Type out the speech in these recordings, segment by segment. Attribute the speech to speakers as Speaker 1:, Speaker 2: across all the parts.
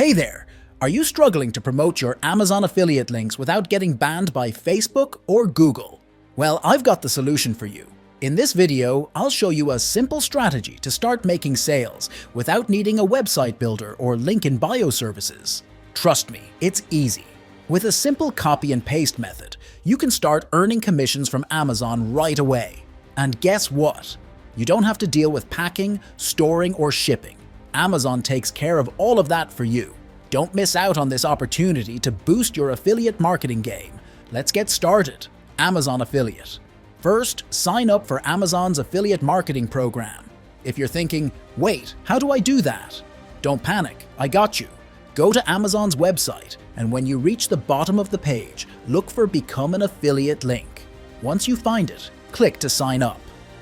Speaker 1: Hey there! Are you struggling to promote your Amazon affiliate links without getting banned by Facebook or Google? Well, I've got the solution for you. In this video, I'll show you a simple strategy to start making sales without needing a website builder or link in bio services. Trust me, it's easy. With a simple copy and paste method, you can start earning commissions from Amazon right away. And guess what? You don't have to deal with packing, storing, or shipping. Amazon takes care of all of that for you. Don't miss out on this opportunity to boost your affiliate marketing game. Let's get started. Amazon Affiliate. First, sign up for Amazon's affiliate marketing program. If you're thinking, wait, how do I do that? Don't panic, I got you. Go to Amazon's website, and when you reach the bottom of the page, look for Become an Affiliate link. Once you find it, click to sign up.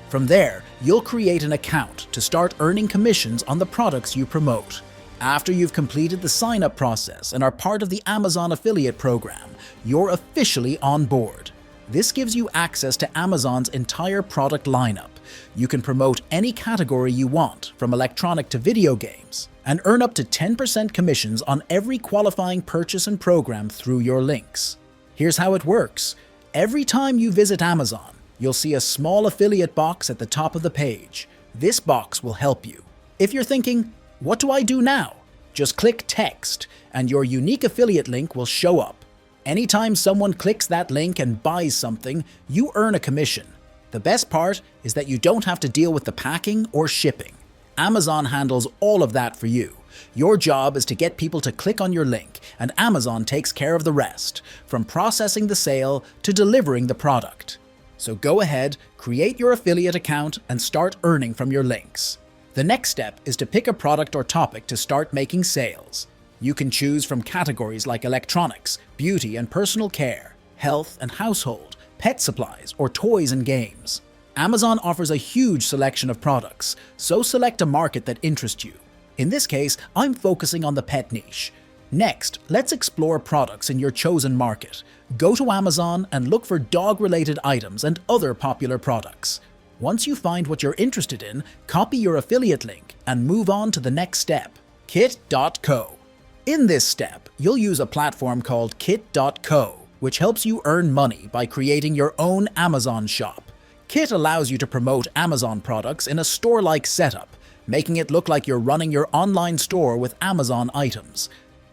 Speaker 1: From there, you'll create an account to start earning commissions on the products you promote. After you've completed the sign-up process and are part of the Amazon Affiliate program, you're officially on board. This gives you access to Amazon's entire product lineup. You can promote any category you want, from electronic to video games, and earn up to 10% commissions on every qualifying purchase and program through your links. Here's how it works. Every time you visit Amazon, you'll see a small affiliate box at the top of the page. This box will help you. If you're thinking, what do I do now? Just click text, and your unique affiliate link will show up. Anytime someone clicks that link and buys something, you earn a commission. The best part is that you don't have to deal with the packing or shipping. Amazon handles all of that for you. Your job is to get people to click on your link, and Amazon takes care of the rest, from processing the sale to delivering the product. So go ahead, create your affiliate account, and start earning from your links. The next step is to pick a product or topic to start making sales. You can choose from categories like electronics, beauty and personal care, health and household, pet supplies, or toys and games. Amazon offers a huge selection of products, so select a market that interests you. In this case, I'm focusing on the pet niche. Next, let's explore products in your chosen market. Go to Amazon and look for dog-related items and other popular products. Once you find what you're interested in, copy your affiliate link and move on to the next step, Kit.co. In this step, you'll use a platform called Kit.co, which helps you earn money by creating your own Amazon shop. Kit allows you to promote Amazon products in a store-like setup, making it look like you're running your online store with Amazon items.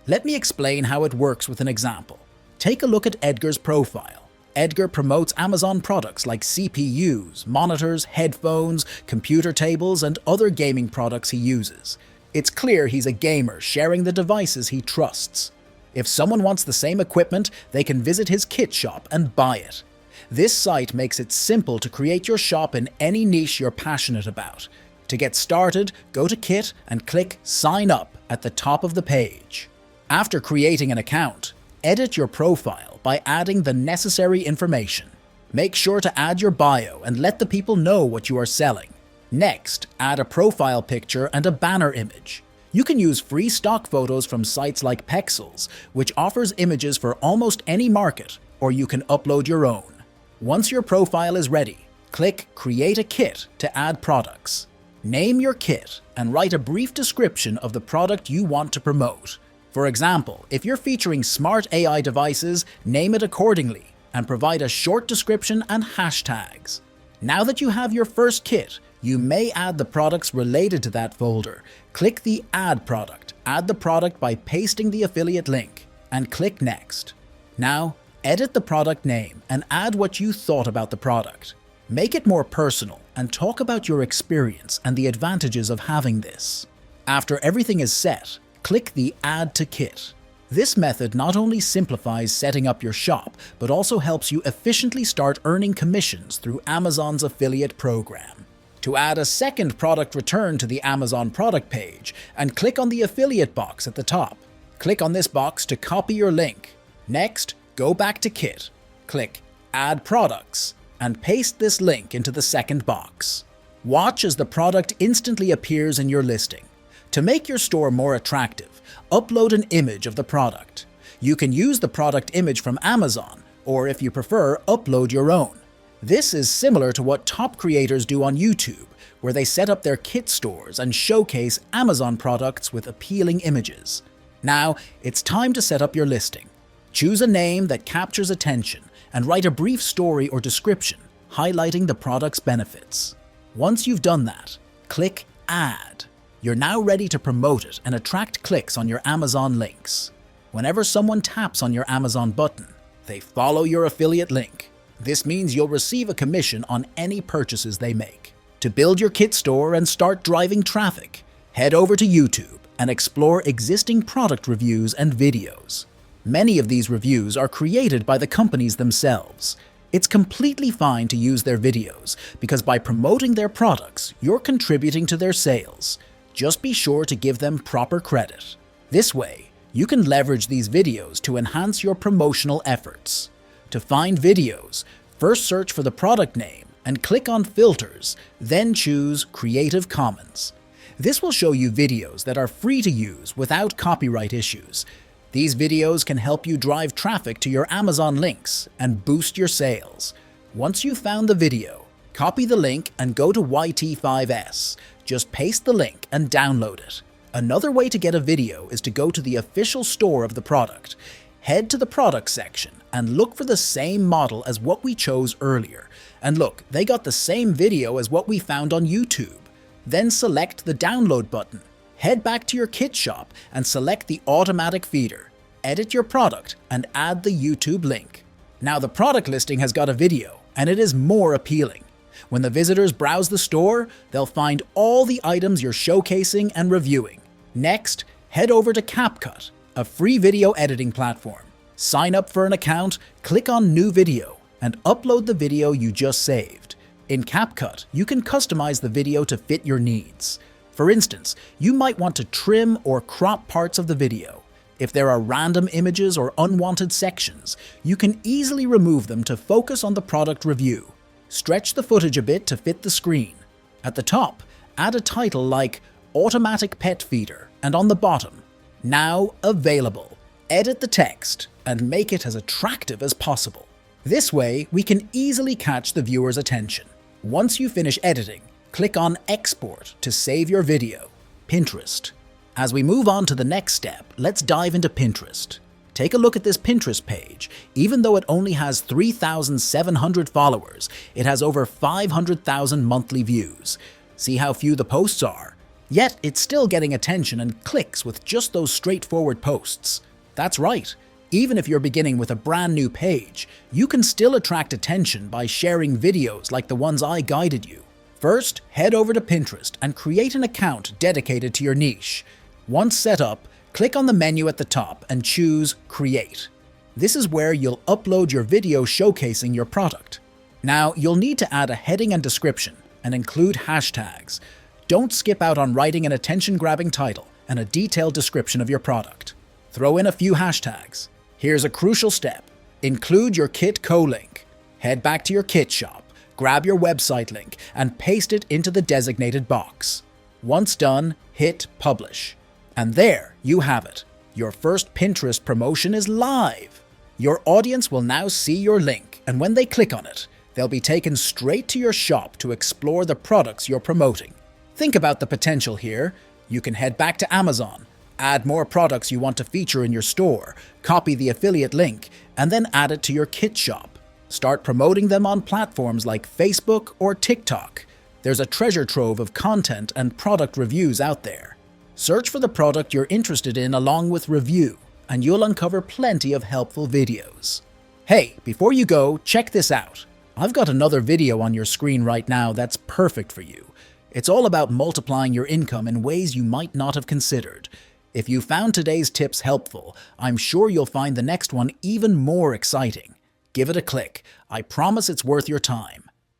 Speaker 1: Let me explain how it works with an example. Take a look at Edgar's profile. Edgar promotes Amazon products like CPUs, monitors, headphones, computer tables, and other gaming products he uses. It's clear he's a gamer sharing the devices he trusts. If someone wants the same equipment, they can visit his Kit shop and buy it. This site makes it simple to create your shop in any niche you're passionate about. To get started, go to Kit and click Sign Up at the top of the page. After creating an account, edit your profile by adding the necessary information. Make sure to add your bio and let the people know what you are selling. Next, add a profile picture and a banner image. You can use free stock photos from sites like Pexels, which offers images for almost any market, or you can upload your own. Once your profile is ready, click Create a Kit to add products. Name your kit and write a brief description of the product you want to promote. For example, if you're featuring smart AI devices, name it accordingly and provide a short description and hashtags. Now that you have your first kit, you may add the products related to that folder. Click the Add Product. Add the product by pasting the affiliate link and click Next. Now, edit the product name and add what you thought about the product. Make it more personal and talk about your experience and the advantages of having this. After everything is set, click the Add to Kit. This method not only simplifies setting up your shop, but also helps you efficiently start earning commissions through Amazon's affiliate program. To add a second product return to the Amazon product page, and click on the affiliate box at the top. Click on this box to copy your link. Next, go back to Kit, click Add Products, and paste this link into the second box. Watch as the product instantly appears in your listing. To make your store more attractive, upload an image of the product. You can use the product image from Amazon, or if you prefer, upload your own. This is similar to what top creators do on YouTube, where they set up their kit stores and showcase Amazon products with appealing images. Now, it's time to set up your listing. Choose a name that captures attention and write a brief story or description highlighting the product's benefits. Once you've done that, click Add. You're now ready to promote it and attract clicks on your Amazon links. Whenever someone taps on your Amazon button, they follow your affiliate link. This means you'll receive a commission on any purchases they make. To build your kit store and start driving traffic, head over to YouTube and explore existing product reviews and videos. Many of these reviews are created by the companies themselves. It's completely fine to use their videos because by promoting their products, you're contributing to their sales. Just be sure to give them proper credit. This way, you can leverage these videos to enhance your promotional efforts. To find videos, first search for the product name and click on Filters, then choose Creative Commons. This will show you videos that are free to use without copyright issues. These videos can help you drive traffic to your Amazon links and boost your sales. Once you've found the video, copy the link and go to YT5S. Just paste the link and download it. Another way to get a video is to go to the official store of the product. Head to the product section and look for the same model as what we chose earlier. And look, they got the same video as what we found on YouTube. Then select the download button. Head back to your kit shop and select the automatic feeder. Edit your product and add the YouTube link. Now the product listing has got a video and it is more appealing. When the visitors browse the store, they'll find all the items you're showcasing and reviewing. Next, head over to CapCut, a free video editing platform. Sign up for an account, click on New Video, and upload the video you just saved. In CapCut, you can customize the video to fit your needs. For instance, you might want to trim or crop parts of the video. If there are random images or unwanted sections, you can easily remove them to focus on the product review. Stretch the footage a bit to fit the screen. At the top, add a title like Automatic Pet Feeder, and on the bottom, Now Available. Edit the text and make it as attractive as possible. This way, we can easily catch the viewer's attention. Once you finish editing, click on Export to save your video. Pinterest. As we move on to the next step, let's dive into Pinterest. Take a look at this Pinterest page. Even though it only has 3,700 followers, it has over 500,000 monthly views. See how few the posts are? Yet, it's still getting attention and clicks with just those straightforward posts. That's right. Even if you're beginning with a brand new page, you can still attract attention by sharing videos like the ones I guided you. First, head over to Pinterest and create an account dedicated to your niche. Once set up, click on the menu at the top and choose Create. This is where you'll upload your video showcasing your product. Now, you'll need to add a heading and description and include hashtags. Don't skip out on writing an attention-grabbing title and a detailed description of your product. Throw in a few hashtags. Here's a crucial step. Include your kit co-link. Head back to your kit shop, grab your website link, and paste it into the designated box. Once done, hit Publish. And there you have it. Your first Pinterest promotion is live. Your audience will now see your link, and when they click on it, they'll be taken straight to your shop to explore the products you're promoting. Think about the potential here. You can head back to Amazon, add more products you want to feature in your store, copy the affiliate link, and then add it to your kit shop. Start promoting them on platforms like Facebook or TikTok. There's a treasure trove of content and product reviews out there. Search for the product you're interested in along with review, and you'll uncover plenty of helpful videos. Hey, before you go, check this out. I've got another video on your screen right now that's perfect for you. It's all about multiplying your income in ways you might not have considered. If you found today's tips helpful, I'm sure you'll find the next one even more exciting. Give it a click. I promise it's worth your time.